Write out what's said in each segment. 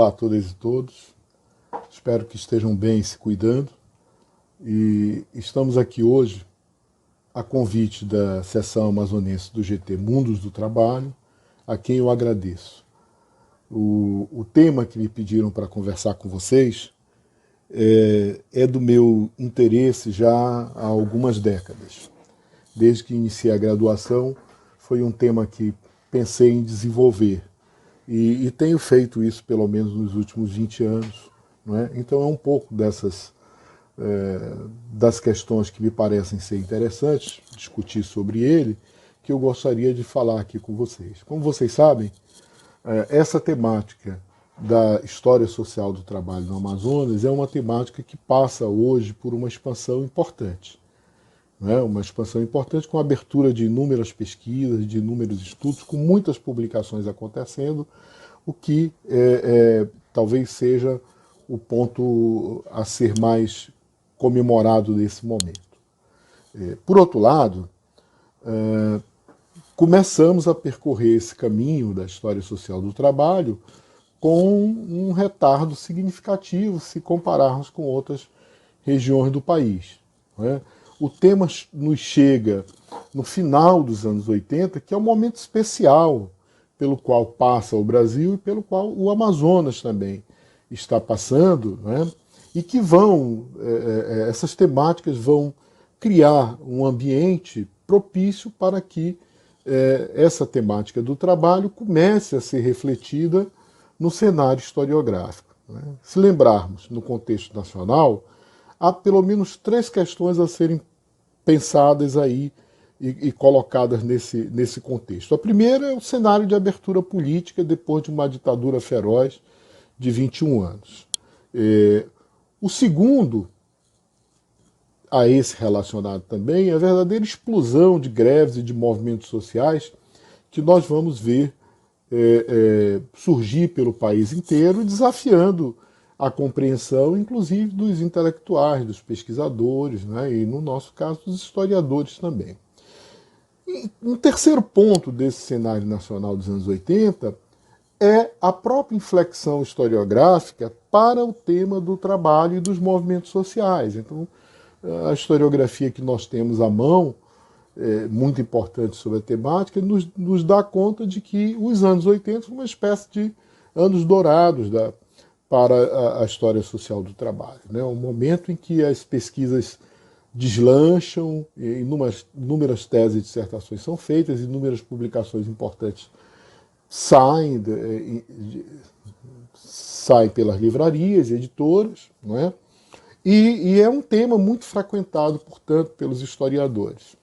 Olá a todas e todos, espero que estejam bem se cuidando e estamos aqui hoje a convite da seção amazonense do GT Mundos do Trabalho, a quem eu agradeço. O tema que me pediram para conversar com vocês é do meu interesse já há algumas décadas. Desde que iniciei a graduação, foi um tema que pensei em desenvolver. E tenho feito isso pelo menos nos últimos 20 anos. Não é? Então é um pouco das questões que me parecem ser interessantes, discutir sobre ele, que eu gostaria de falar aqui com vocês. Como vocês sabem, essa temática da história social do trabalho no Amazonas é uma temática que passa hoje por uma expansão importante. Uma expansão importante com a abertura de inúmeras pesquisas, de inúmeros estudos, com muitas publicações acontecendo, o que talvez seja o ponto a ser mais comemorado nesse momento. Por outro lado, começamos a percorrer esse caminho da história social do trabalho com um retardo significativo se compararmos com outras regiões do país. O tema nos chega no final dos anos 80, que é um momento especial pelo qual passa o Brasil e pelo qual o Amazonas também está passando, e que essas temáticas vão criar um ambiente propício para que essa temática do trabalho comece a ser refletida no cenário historiográfico. Se lembrarmos, no contexto nacional, há pelo menos 3 questões a serem pensadas aí e colocadas nesse contexto. A primeira é o cenário de abertura política depois de uma ditadura feroz de 21 anos. O segundo, a esse relacionado também, é a verdadeira explosão de greves e de movimentos sociais que nós vamos ver surgir pelo país inteiro, desafiando a compreensão, inclusive, dos intelectuais, dos pesquisadores, e, no nosso caso, dos historiadores também. E um terceiro ponto desse cenário nacional dos anos 80 é a própria inflexão historiográfica para o tema do trabalho e dos movimentos sociais. Então, a historiografia que nós temos à mão, muito importante sobre a temática, nos dá conta de que os anos 80 são uma espécie de anos dourados para a história social do trabalho. Um momento em que as pesquisas deslancham, inúmeras teses e dissertações são feitas, inúmeras publicações importantes saem pelas livrarias e editoras, e é um tema muito frequentado, portanto, pelos historiadores.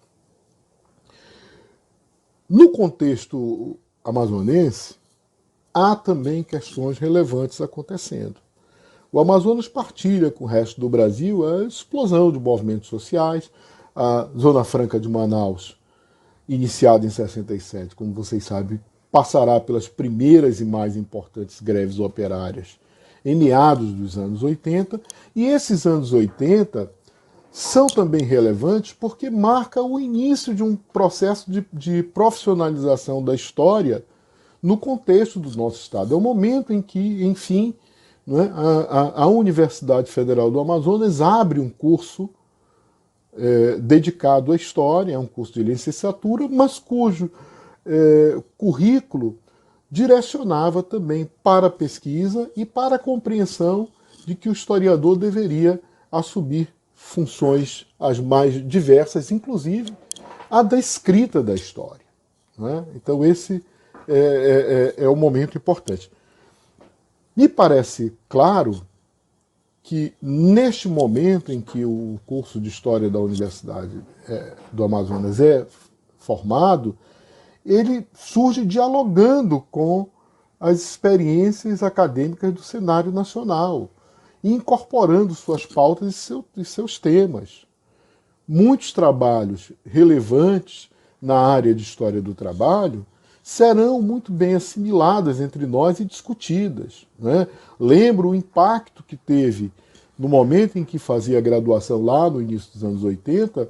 No contexto amazonense, há também questões relevantes acontecendo. O Amazonas partilha com o resto do Brasil a explosão de movimentos sociais. A Zona Franca de Manaus, iniciada em 67, como vocês sabem, passará pelas primeiras e mais importantes greves operárias em meados dos anos 80, e esses anos 80 são também relevantes porque marca o início de um processo de profissionalização da história no contexto do nosso Estado. É o momento em que, enfim, a Universidade Federal do Amazonas abre um curso dedicado à história, é um curso de licenciatura, mas cujo currículo direcionava também para a pesquisa e para a compreensão de que o historiador deveria assumir funções as mais diversas, inclusive a da escrita da história. Então esse é um momento importante. Me parece claro que neste momento em que o curso de História da Universidade do Amazonas é formado, ele surge dialogando com as experiências acadêmicas do cenário nacional e incorporando suas pautas e seus temas. Muitos trabalhos relevantes na área de História do Trabalho serão muito bem assimiladas entre nós e discutidas. Lembro o impacto que teve, no momento em que fazia a graduação lá no início dos anos 80,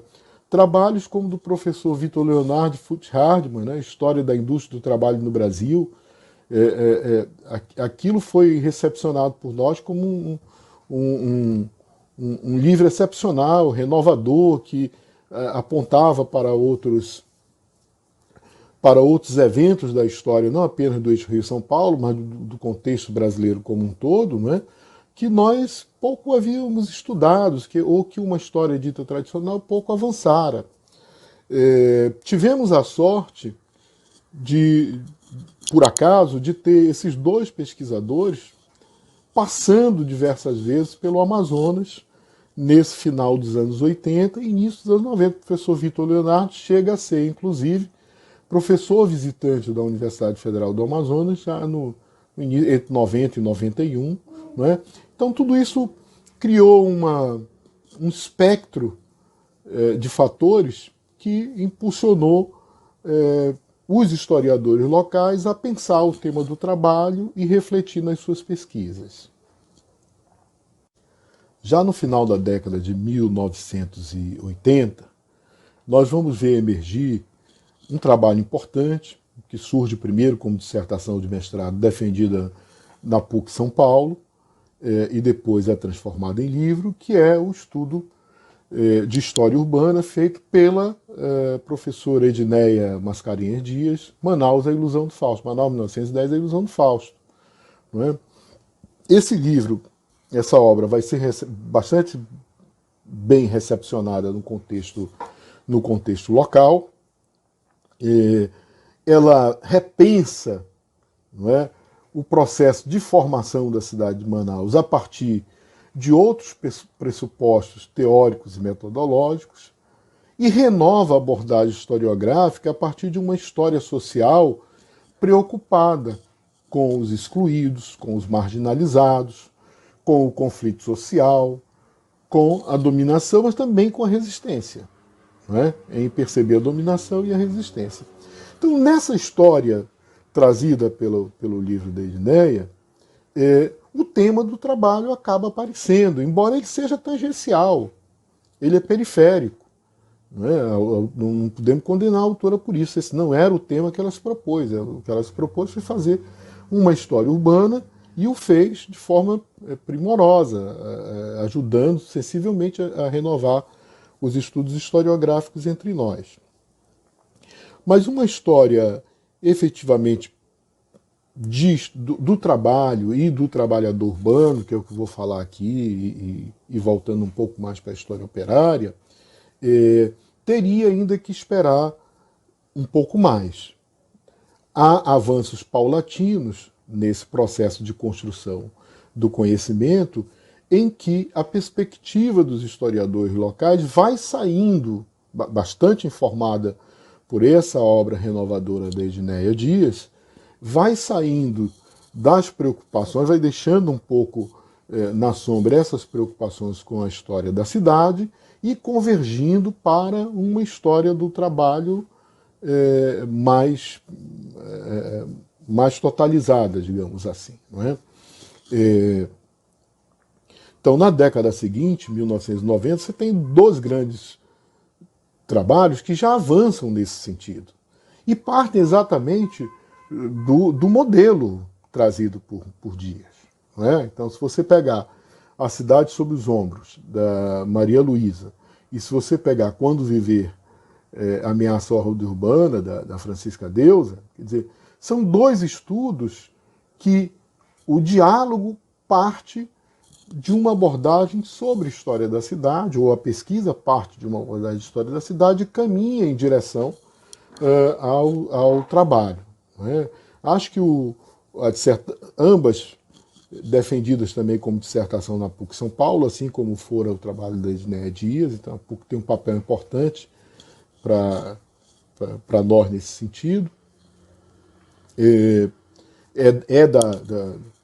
trabalhos como do professor Vitor Leonardo Fuchs Hardman, História da Indústria do Trabalho no Brasil, Aquilo foi recepcionado por nós como um, um livro excepcional, renovador, que apontava para outros eventos da história, não apenas do eixo Rio-São Paulo, mas do contexto brasileiro como um todo, né, que nós pouco havíamos estudado, ou que uma história dita tradicional pouco avançara. Tivemos a sorte de, por acaso, de ter esses dois pesquisadores passando diversas vezes pelo Amazonas, nesse final dos anos 80 e início dos anos 90. O professor Vitor Leonardo chega a ser, inclusive, professor visitante da Universidade Federal do Amazonas, já entre 90 e 91. Não é? Então, tudo isso criou um espectro de fatores que impulsionou os historiadores locais a pensar o tema do trabalho e refletir nas suas pesquisas. Já no final da década de 1980, nós vamos ver emergir um trabalho importante, que surge primeiro como dissertação de mestrado defendida na PUC São Paulo, e depois é transformada em livro, que é o estudo de história urbana feito pela professora Edneia Mascarenhas Dias, Manaus, a Ilusão do Fausto. Manaus, 1910, a Ilusão do Fausto. Não é? Esse livro, essa obra, vai ser bastante bem recepcionada no contexto local. Ela repensa, não é, o processo de formação da cidade de Manaus a partir de outros pressupostos teóricos e metodológicos e renova a abordagem historiográfica a partir de uma história social preocupada com os excluídos, com os marginalizados, com o conflito social, com a dominação, mas também com a resistência, não é? Em perceber a dominação e a resistência. Então, nessa história trazida pelo livro da Edneia, o tema do trabalho acaba aparecendo, embora ele seja tangencial, ele é periférico. Não podemos condenar a autora por isso, esse não era o tema que ela se propôs. O que ela se propôs foi fazer uma história urbana e o fez de forma primorosa, ajudando sensivelmente a renovar os estudos historiográficos entre nós. Mas uma história efetivamente do trabalho e do trabalhador urbano, que é o que eu vou falar aqui, e voltando um pouco mais para a história operária, teria ainda que esperar um pouco mais. Há avanços paulatinos nesse processo de construção do conhecimento, em que a perspectiva dos historiadores locais vai saindo, bastante informada por essa obra renovadora da Edneia Dias, vai saindo das preocupações, vai deixando um pouco na sombra essas preocupações com a história da cidade e convergindo para uma história do trabalho mais totalizada, digamos assim. Não é? Então, na década seguinte, 1990, você tem dois grandes trabalhos que já avançam nesse sentido. E partem exatamente do modelo trazido por Dias. Não é? Então, se você pegar A Cidade Sob os Ombros, da Maria Luísa, e se você pegar Quando Viver, Ameaça à Ordem Urbana, da Francisca Deusa, quer dizer, são dois estudos que o diálogo parte de uma abordagem sobre a história da cidade, ou a pesquisa parte de uma abordagem de história da cidade e caminha em direção ao trabalho. Não é? Acho que ambas defendidas também como dissertação na PUC São Paulo, assim como fora o trabalho da Edneia Dias, então a PUC tem um papel importante para nós nesse sentido.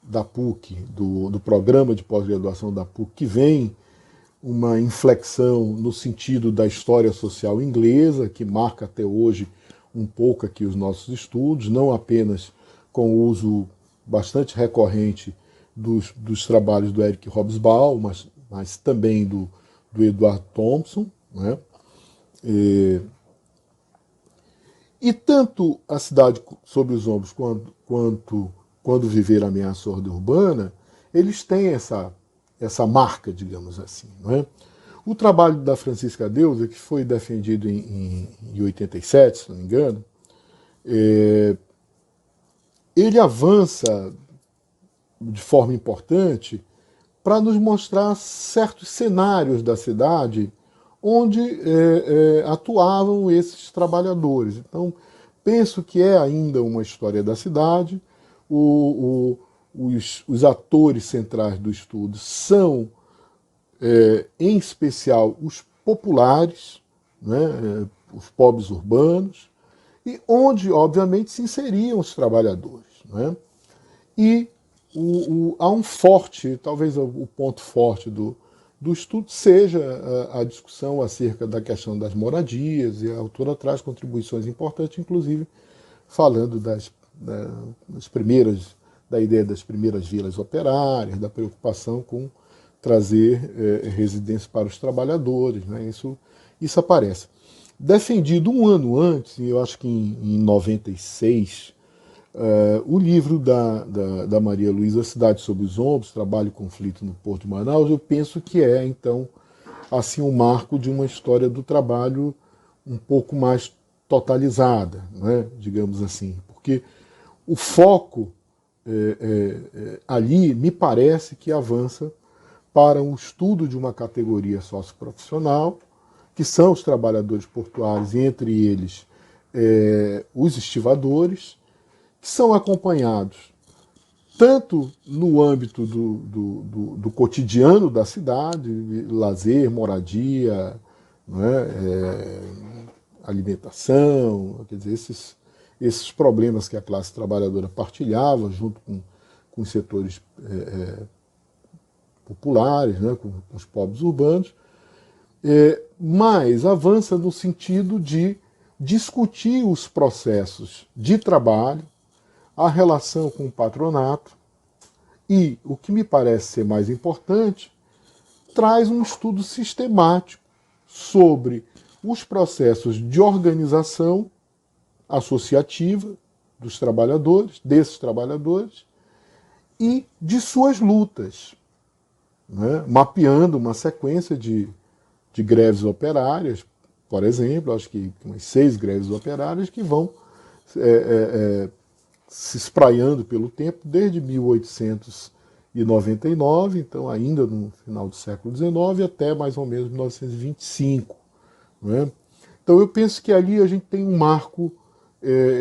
Da PUC, do programa de pós-graduação da PUC, que vem uma inflexão no sentido da história social inglesa, que marca até hoje um pouco aqui os nossos estudos, não apenas com o uso bastante recorrente dos trabalhos do Eric Hobsbawm, mas também do Edward Thompson. Né? E tanto A Cidade Sob os Ombros quanto Quando Viver a Ameaça Ordem Urbana, eles têm essa marca, digamos assim. Não é? O trabalho da Francisca Deusa, que foi defendido em 87, se não me engano, ele avança de forma importante para nos mostrar certos cenários da cidade onde atuavam esses trabalhadores. Então, penso que é ainda uma história da cidade. Os atores centrais do estudo são, em especial, os populares, né, os pobres urbanos, e onde, obviamente, se inseriam os trabalhadores. Né? E há um forte, talvez o ponto forte do estudo seja a discussão acerca da questão das moradias, e a autora traz contribuições importantes, inclusive falando das primeiras, da ideia das primeiras vilas operárias, da preocupação com trazer residência para os trabalhadores. Né? Isso aparece. Defendido um ano antes, eu acho que em 96, o livro da Maria Luísa, Cidade Sob os Ombros, Trabalho e Conflito no Porto de Manaus, eu penso que é, então, assim, um marco de uma história do trabalho um pouco mais totalizada, né, digamos assim. Porque o foco ali me parece que avança para um estudo de uma categoria socioprofissional, que são os trabalhadores portuários, e entre eles os estivadores, que são acompanhados tanto no âmbito do cotidiano da cidade, lazer, moradia, né, alimentação, quer dizer, esses problemas que a classe trabalhadora partilhava junto com os setores populares, né, com os pobres urbanos, mas avança no sentido de discutir os processos de trabalho, a relação com o patronato e, o que me parece ser mais importante, traz um estudo sistemático sobre os processos de organização associativa dos trabalhadores, desses trabalhadores, e de suas lutas, né? Mapeando uma sequência de greves operárias, por exemplo, acho que umas 6 greves operárias que vão se espraiando pelo tempo desde 1899, então ainda no final do século XIX, até mais ou menos 1925. Né? Então eu penso que ali a gente tem um marco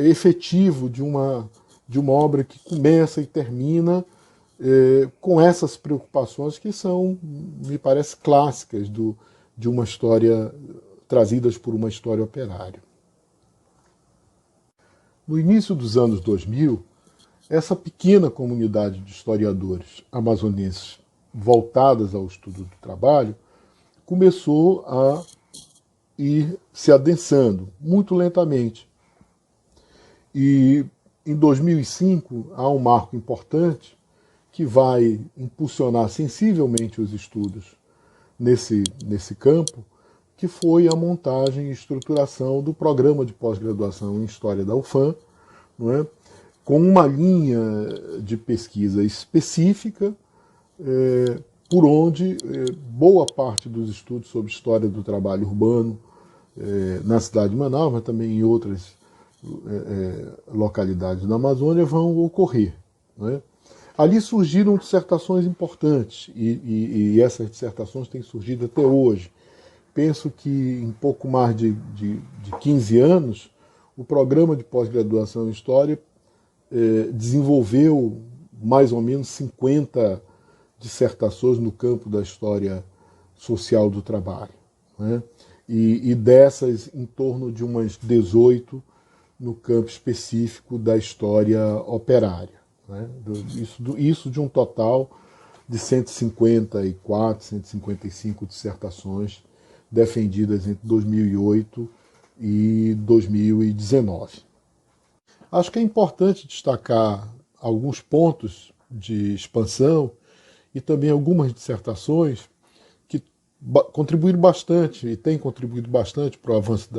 efetivo de uma obra que começa e termina com essas preocupações que são, me parece, clássicas de uma história, trazidas por uma história operária. No início dos anos 2000, essa pequena comunidade de historiadores amazonenses voltadas ao estudo do trabalho começou a ir se adensando, muito lentamente. E em 2005 há um marco importante que vai impulsionar sensivelmente os estudos nesse campo, que foi a montagem e estruturação do programa de pós-graduação em História da UFAM, não é? Com uma linha de pesquisa específica, por onde boa parte dos estudos sobre história do trabalho urbano na cidade de Manaus, mas também em outras localidades da Amazônia, vão ocorrer. Não é? Ali surgiram dissertações importantes, e essas dissertações têm surgido até hoje. Penso que em pouco mais de 15 anos, o programa de pós-graduação em História desenvolveu mais ou menos 50 dissertações no campo da história social do trabalho. Né? E dessas, em torno de umas 18 no campo específico da história operária. Né? Isso de um total de 154, 155 dissertações defendidas entre 2008 e 2019. Acho que é importante destacar alguns pontos de expansão e também algumas dissertações que contribuíram bastante e têm contribuído bastante para o avanço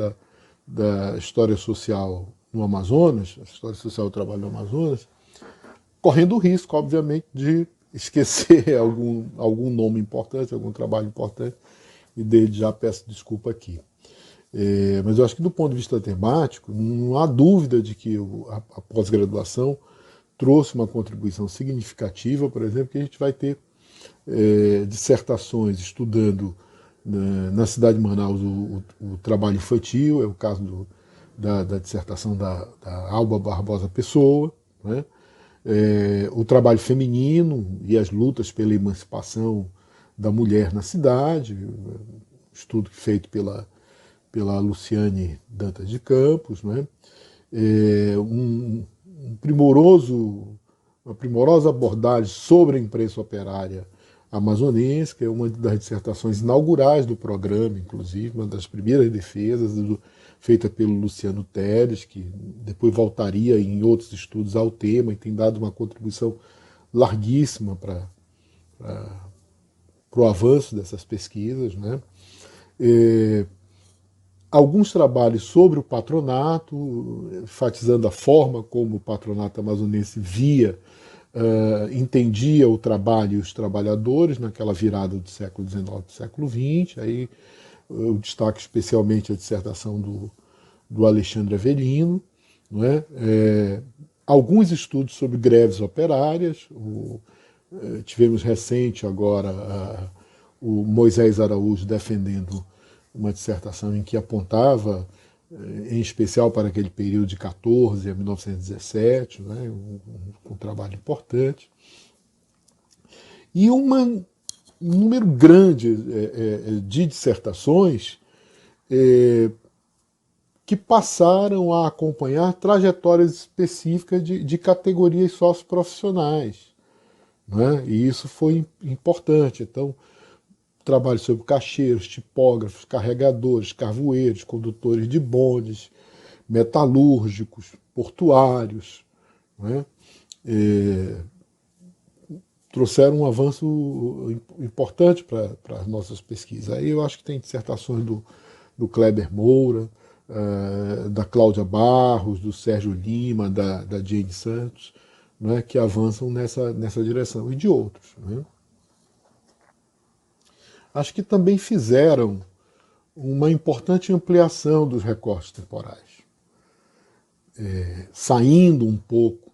da história social no Amazonas, a história social do trabalho no Amazonas, correndo o risco, obviamente, de esquecer algum nome importante, algum trabalho importante, e desde já peço desculpa aqui. Mas eu acho que do ponto de vista temático, não há dúvida de que a pós-graduação trouxe uma contribuição significativa, por exemplo, que a gente vai ter dissertações estudando na cidade de Manaus o trabalho infantil, é o caso da dissertação da Alba Barbosa Pessoa, né? O trabalho feminino e as lutas pela emancipação da mulher na cidade, estudo feito pela Luciane Dantas de Campos, né? Uma primorosa abordagem sobre a imprensa operária amazonense, que é uma das dissertações inaugurais do programa, inclusive, uma das primeiras defesas feita pelo Luciano Teles, que depois voltaria em outros estudos ao tema e tem dado uma contribuição larguíssima para o avanço dessas pesquisas, né? Alguns trabalhos sobre o patronato, enfatizando a forma como o patronato amazonense entendia o trabalho e os trabalhadores naquela virada do século XIX para o século XX. Aí eu destaco especialmente a dissertação do Alexandre Avelino, não é? Alguns estudos sobre greves operárias, tivemos recente agora o Moisés Araújo defendendo uma dissertação em que apontava, em especial para aquele período de 14 a 1917, né, um trabalho importante. E um número grande de dissertações que passaram a acompanhar trajetórias específicas de categorias socioprofissionais, né? E isso foi importante. Então, trabalho sobre caixeiros, tipógrafos, carregadores, carvoeiros, condutores de bondes, metalúrgicos, portuários, né? Trouxeram um avanço importante para as nossas pesquisas. Aí eu acho que tem dissertações do Kleber Moura, da Cláudia Barros, do Sérgio Lima, da Jane Santos, né, que avançam nessa direção, e de outros, né? Acho que também fizeram uma importante ampliação dos recortes temporais, saindo um pouco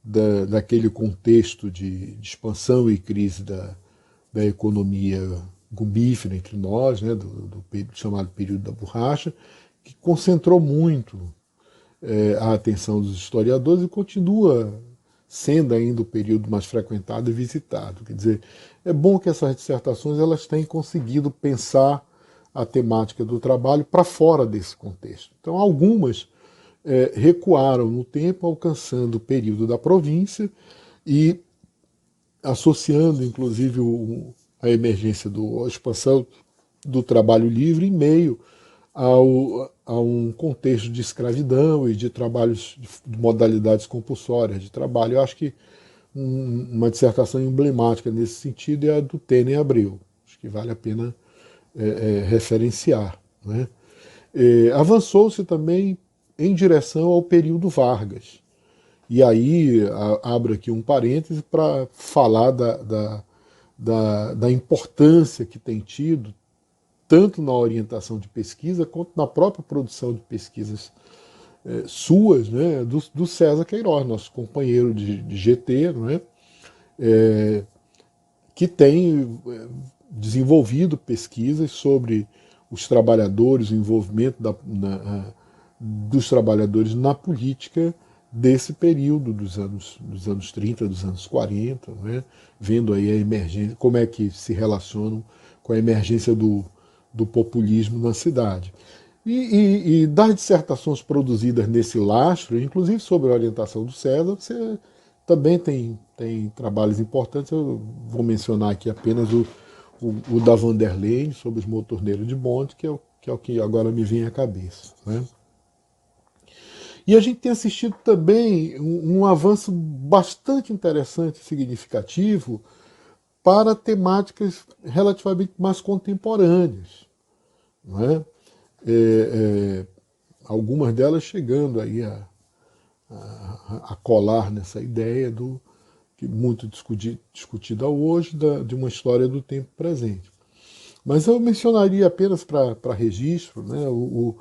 daquele contexto de expansão e crise da economia gubífera entre nós, né, do chamado período da borracha, que concentrou muito a atenção dos historiadores e continua sendo ainda o período mais frequentado e visitado. Quer dizer, é bom que essas dissertações elas tenham conseguido pensar a temática do trabalho para fora desse contexto. Então, algumas recuaram no tempo, alcançando o período da província e associando, inclusive, a emergência a expansão do trabalho livre em meio a um contexto de escravidão e de trabalhos, de modalidades compulsórias de trabalho. Eu acho que uma dissertação emblemática nesse sentido é a do Tênia Abreu. Acho que vale a pena referenciar, né? Avançou-se também em direção ao período Vargas. E aí abro aqui um parêntese para falar da importância que tem tido tanto na orientação de pesquisa, quanto na própria produção de pesquisas suas, né, do César Queiroz, nosso companheiro de GT, né, que tem desenvolvido pesquisas sobre os trabalhadores, o envolvimento dos trabalhadores na política desse período dos anos 30, dos anos 40, né, vendo aí a emergência, como é que se relacionam com a emergência do populismo na cidade. E das dissertações produzidas nesse lastro, inclusive sobre a orientação do César, você também tem trabalhos importantes. Eu vou mencionar aqui apenas o da Vanderlei, sobre os motorneiros de bonde, que é o que agora me vem à cabeça, né? E a gente tem assistido também um avanço bastante interessante e significativo para temáticas relativamente mais contemporâneas, não é? algumas delas chegando aí a colar nessa ideia que muito discutida hoje, de uma história do tempo presente. Mas eu mencionaria apenas para registro, né, o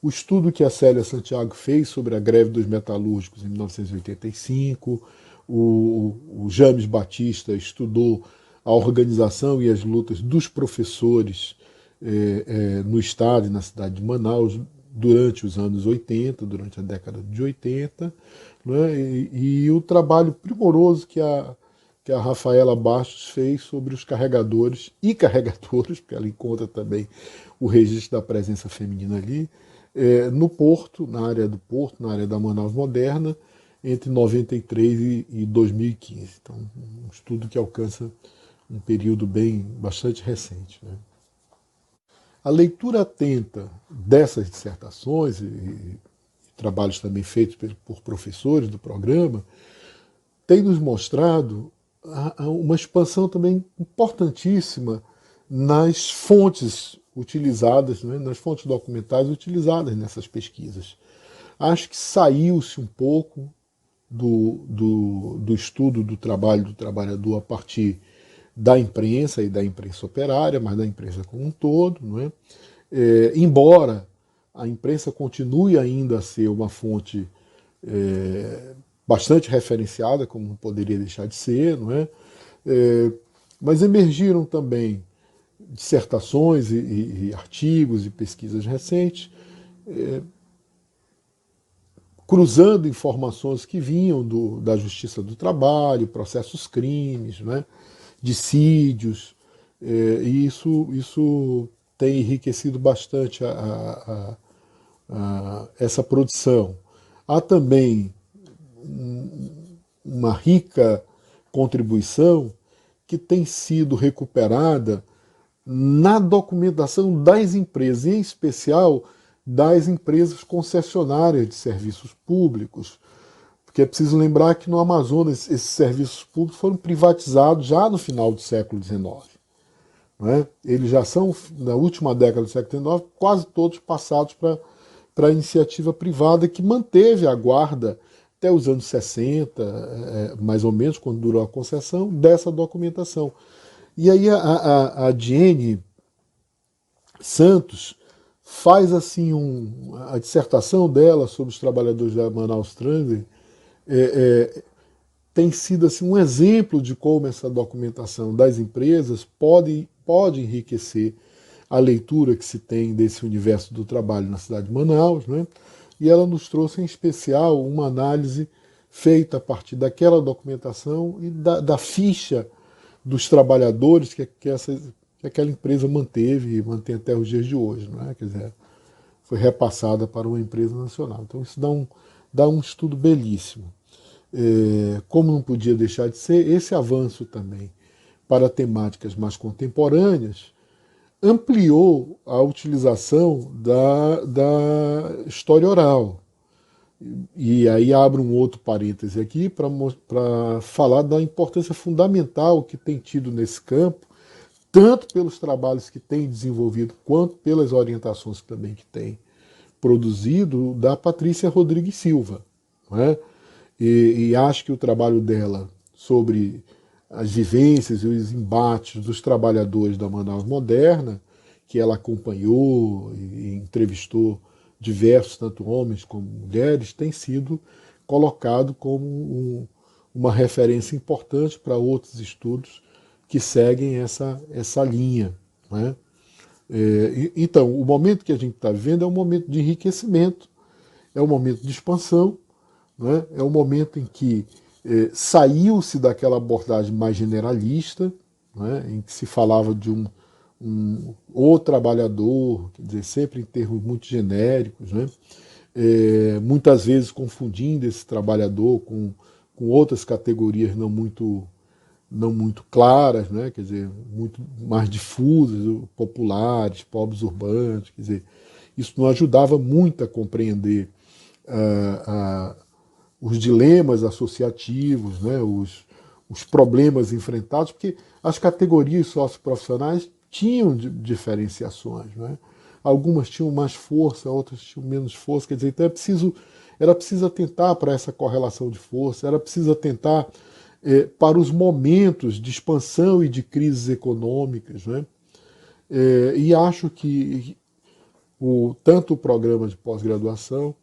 estudo que a Célia Santiago fez sobre a greve dos metalúrgicos em 1985, o James Batista estudou a organização e as lutas dos professores no estado e na cidade de Manaus durante os anos 80, durante a década de 80, né, e o trabalho primoroso que a Rafaela Bastos fez sobre os carregadores e carregadoras, porque ela encontra também o registro da presença feminina ali, no Porto, na área do Porto, na área da Manaus Moderna, entre 93 e 2015. Então, um estudo que alcança um período bastante recente, né? A leitura atenta dessas dissertações e trabalhos também feitos por professores do programa tem nos mostrado uma expansão também importantíssima nas fontes utilizadas, né, nas fontes documentais utilizadas nessas pesquisas. Acho que saiu-se um pouco do estudo do trabalho do trabalhador a partir da imprensa e da imprensa operária, mas da imprensa como um todo, não é? Embora a imprensa continue ainda a ser uma fonte bastante referenciada, como não poderia deixar de ser, não é? Mas emergiram também dissertações e artigos e pesquisas recentes, cruzando informações que vinham da Justiça do Trabalho, processos crimes, né, dissídios, e isso tem enriquecido bastante essa produção. Há também uma rica contribuição que tem sido recuperada na documentação das empresas, em especial das empresas concessionárias de serviços públicos, porque é preciso lembrar que no Amazonas esses serviços públicos foram privatizados já no final do século XIX. Não é? Eles já são, na última década do século XIX, quase todos passados para a iniciativa privada, que manteve a guarda até os anos 60, mais ou menos, quando durou a concessão, dessa documentação. E aí a Diene Santos faz assim a dissertação dela sobre os trabalhadores da Manaus Transit, tem sido assim, um exemplo de como essa documentação das empresas pode enriquecer a leitura que se tem desse universo do trabalho na cidade de Manaus, né? E ela nos trouxe em especial uma análise feita a partir daquela documentação e da ficha dos trabalhadores que aquela empresa manteve e mantém até os dias de hoje, não é? Quer dizer, foi repassada para uma empresa nacional. Então isso dá um estudo belíssimo. Como não podia deixar de ser, esse avanço também para temáticas mais contemporâneas ampliou a utilização da história oral. E aí abro um outro parêntese aqui para falar da importância fundamental que tem tido nesse campo, tanto pelos trabalhos que tem desenvolvido, quanto pelas orientações também que tem produzido, da Patrícia Rodrigues Silva. Não é? E acho que o trabalho dela sobre as vivências e os embates dos trabalhadores da Manaus Moderna, que ela acompanhou e entrevistou diversos, tanto homens como mulheres, tem sido colocado como uma referência importante para outros estudos que seguem essa linha. Né? Então, o momento que a gente está vivendo é um momento de enriquecimento, é um momento de expansão, né? É um momento em que saiu-se daquela abordagem mais generalista, né? Em que se falava de o trabalhador, quer dizer, sempre em termos muito genéricos, né? Muitas vezes confundindo esse trabalhador com outras categorias não muito claras, né? Quer dizer, muito mais difusas, populares, pobres urbanos, quer dizer, isso não ajudava muito a compreender os dilemas associativos, né? Os problemas enfrentados, porque as categorias socioprofissionais tinham diferenciações, né? algumas tinham mais força, outras tinham menos força, quer dizer, então era preciso atentar para essa correlação de força, era preciso atentar para os momentos de expansão e de crises econômicas, né? E acho que tanto o programa de pós-graduação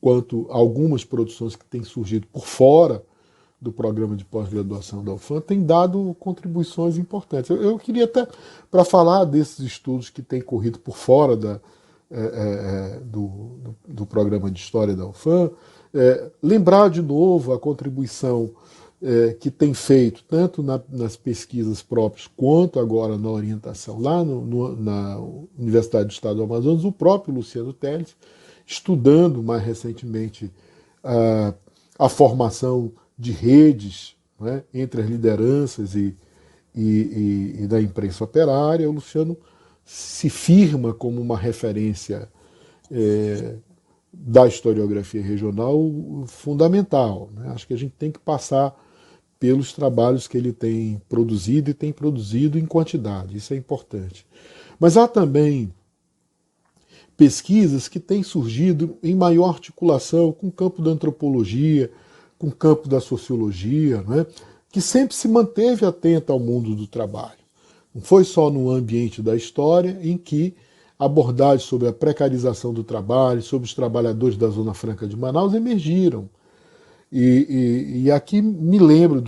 quanto algumas produções que têm surgido por fora do programa de pós-graduação da UFAM têm dado contribuições importantes. Eu queria até, para falar desses estudos que têm corrido por fora do programa de História da UFAM, lembrar de novo a contribuição que tem feito, tanto nas pesquisas próprias, quanto agora na orientação lá na Universidade do Estado do Amazonas, o próprio Luciano Teles, estudando mais recentemente a formação de redes, né, entre as lideranças e da imprensa operária. O Luciano se firma como uma referência da historiografia regional fundamental, né? Acho que a gente tem que passar pelos trabalhos que ele tem produzido e tem produzido em quantidade, isso é importante. Mas há também pesquisas que têm surgido em maior articulação com o campo da antropologia, com o campo da sociologia, né, que sempre se manteve atenta ao mundo do trabalho. Não foi só no ambiente da história em que abordagens sobre a precarização do trabalho, sobre os trabalhadores da Zona Franca de Manaus emergiram. E aqui me lembro,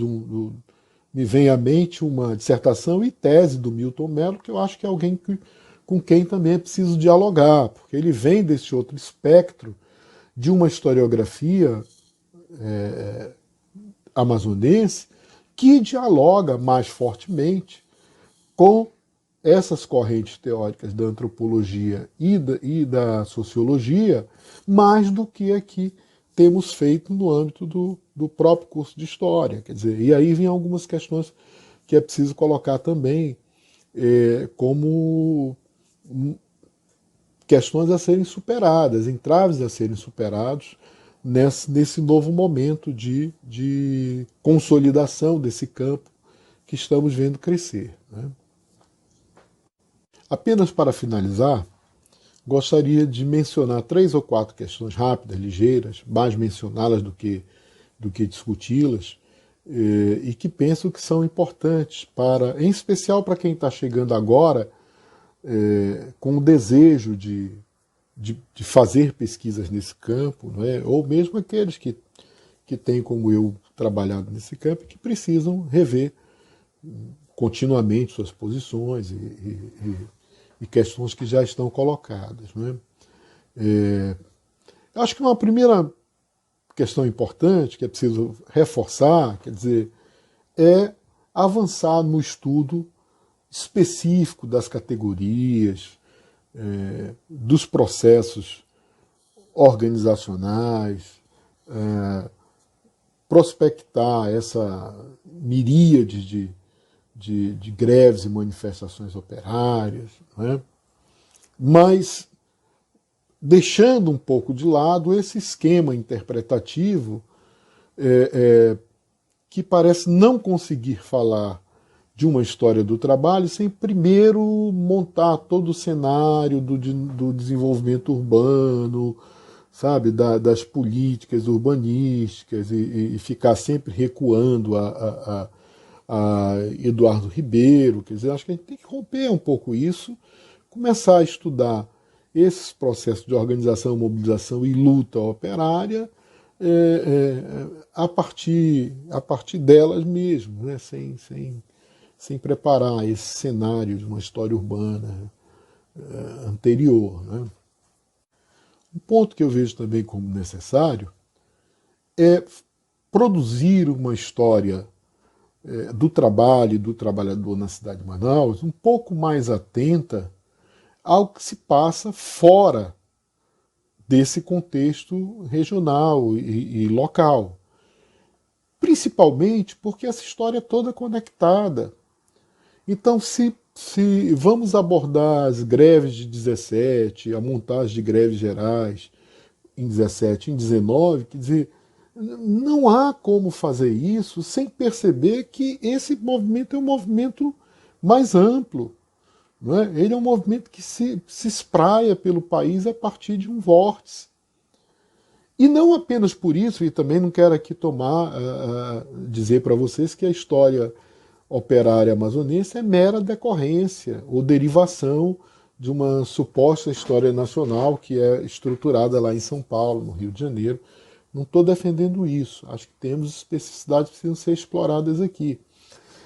me vem à mente uma dissertação e tese do Milton Mello, que eu acho que é alguém com quem também é preciso dialogar, porque ele vem desse outro espectro de uma historiografia amazonense que dialoga mais fortemente com essas correntes teóricas da antropologia e da sociologia, mais do que aqui temos feito no âmbito do próprio curso de História. Quer dizer, e aí vem algumas questões que é preciso colocar também como questões a serem superadas, entraves a serem superados nesse novo momento de consolidação desse campo que estamos vendo crescer, né? Apenas para finalizar, gostaria de mencionar 3 ou 4 questões rápidas, ligeiras, mais mencioná-las do que discuti-las, e que penso que são importantes, em especial para quem está chegando agora com o desejo de fazer pesquisas nesse campo, não é? Ou mesmo aqueles que têm, como eu, trabalhado nesse campo e que precisam rever continuamente suas posições e questões que já estão colocadas, não é? Acho que uma primeira questão importante que é preciso reforçar, quer dizer, é avançar no estudo específico das categorias, dos processos organizacionais, prospectar essa miríade de greves e manifestações operárias, né? Mas deixando um pouco de lado esse esquema interpretativo que parece não conseguir falar de uma história do trabalho sem primeiro montar todo o cenário do desenvolvimento urbano, sabe, das políticas urbanísticas e ficar sempre recuando a Eduardo Ribeiro. Quer dizer, acho que a gente tem que romper um pouco isso, começar a estudar esses processos de organização, mobilização e luta operária a partir delas mesmo, né? Sem preparar esse cenário de uma história urbana anterior, né? Um ponto que eu vejo também como necessário é produzir uma história do trabalho e do trabalhador na cidade de Manaus um pouco mais atenta ao que se passa fora desse contexto regional e local. Principalmente porque essa história é toda conectada. Então, se vamos abordar as greves de 17, a montagem de greves gerais em 17 e em 19, quer dizer, não há como fazer isso sem perceber que esse movimento é um movimento mais amplo, não é? Ele é um movimento que se espraia pelo país a partir de um vórtice. E não apenas por isso, e também não quero aqui dizer para vocês que a história operária amazonense é mera decorrência ou derivação de uma suposta história nacional que é estruturada lá em São Paulo, no Rio de Janeiro. Não estou defendendo isso. Acho que temos especificidades que precisam ser exploradas aqui.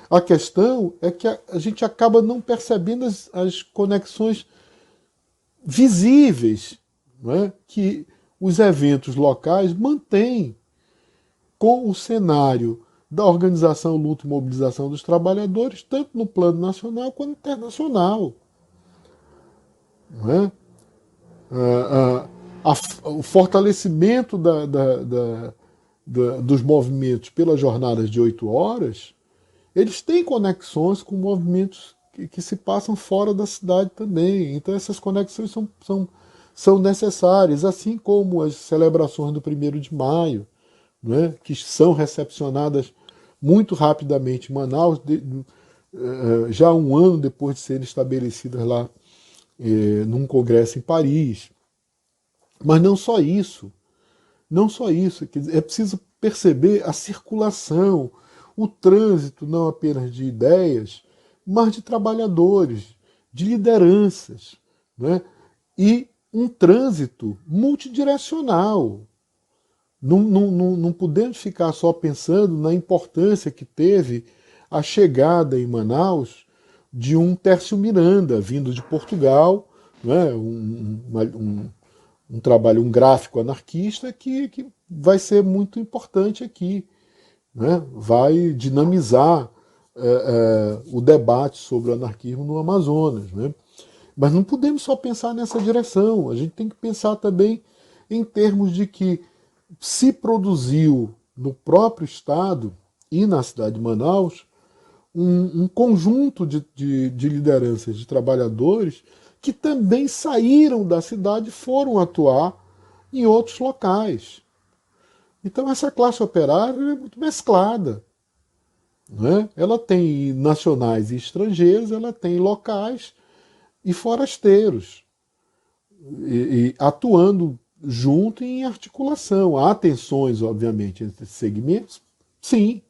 A questão é que a gente acaba não percebendo as conexões visíveis, não é? Que os eventos locais mantêm com o cenário da organização, luta e mobilização dos trabalhadores, tanto no plano nacional quanto internacional. Não é? O fortalecimento dos movimentos pelas jornadas de 8 horas, eles têm conexões com movimentos que se passam fora da cidade também. Então essas conexões são necessárias, assim como as celebrações do 1º de maio, né, que são recepcionadas muito rapidamente em Manaus, já um ano depois de serem estabelecidas lá num congresso em Paris. Mas não só isso, não só isso, é preciso perceber a circulação, o trânsito não apenas de ideias, mas de trabalhadores, de lideranças, né? E um trânsito multidirecional. Não podemos ficar só pensando na importância que teve a chegada em Manaus de um Tércio Miranda, vindo de Portugal, né? Um trabalho, um gráfico anarquista que vai ser muito importante aqui, né? Vai dinamizar o debate sobre o anarquismo no Amazonas, né? Mas não podemos só pensar nessa direção, a gente tem que pensar também em termos de que se produziu no próprio Estado e na cidade de Manaus um conjunto de lideranças de trabalhadores que também saíram da cidade e foram atuar em outros locais. Então essa classe operária é muito mesclada. Né? Ela tem nacionais e estrangeiros, ela tem locais e forasteiros, e atuando junto em articulação. Há tensões, obviamente, entre esses segmentos? Sim,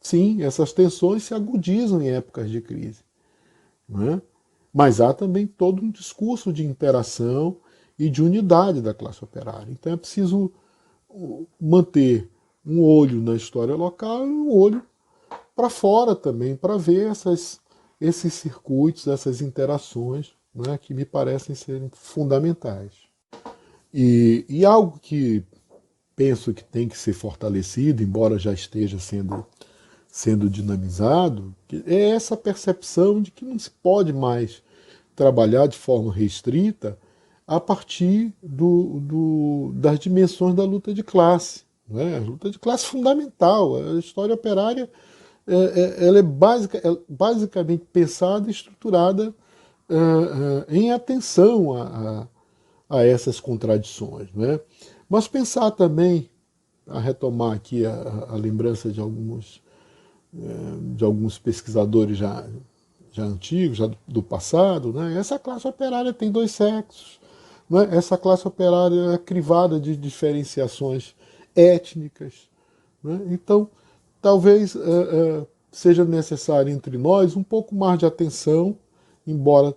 sim, essas tensões se agudizam em épocas de crise. Né? Mas há também todo um discurso de interação e de unidade da classe operária. Então é preciso manter um olho na história local e um olho para fora também, para ver esses circuitos, essas interações, né, que me parecem serem fundamentais. E algo que penso que tem que ser fortalecido, embora já esteja sendo dinamizado, é essa percepção de que não se pode mais trabalhar de forma restrita a partir das dimensões da luta de classe. Né? A luta de classe é fundamental. A história operária ela é basicamente pensada e estruturada em atenção a essas contradições. Né? Mas pensar também, a retomar aqui a lembrança de alguns pesquisadores já antigos, já do passado, né? Essa classe operária tem dois sexos, né? Essa classe operária é crivada de diferenciações étnicas. Né? Então, talvez seja necessário entre nós um pouco mais de atenção, embora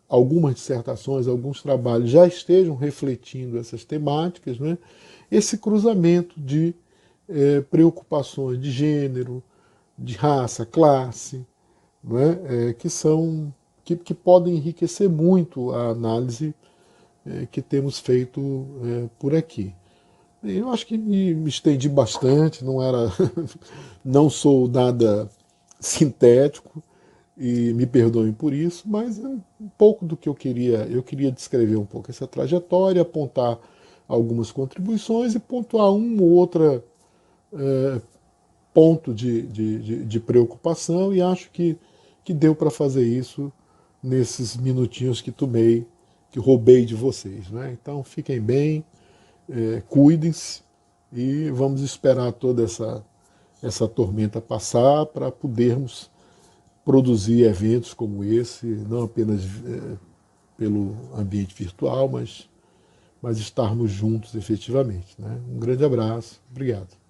algumas dissertações, alguns trabalhos já estejam refletindo essas temáticas, né? Esse cruzamento de preocupações de gênero, de raça, classe, né? Que podem enriquecer muito a análise que temos feito por aqui. Eu acho que me estendi bastante, não sou nada sintético, e me perdoem por isso, mas é um pouco do que eu queria descrever um pouco essa trajetória, apontar algumas contribuições e pontuar um ou outro ponto de preocupação, e acho que deu para fazer isso nesses minutinhos que roubei de vocês. Né? Então fiquem bem, cuidem-se e vamos esperar toda essa tormenta passar para podermos produzir eventos como esse, não apenas pelo ambiente virtual, mas estarmos juntos efetivamente, né? Um grande abraço, obrigado.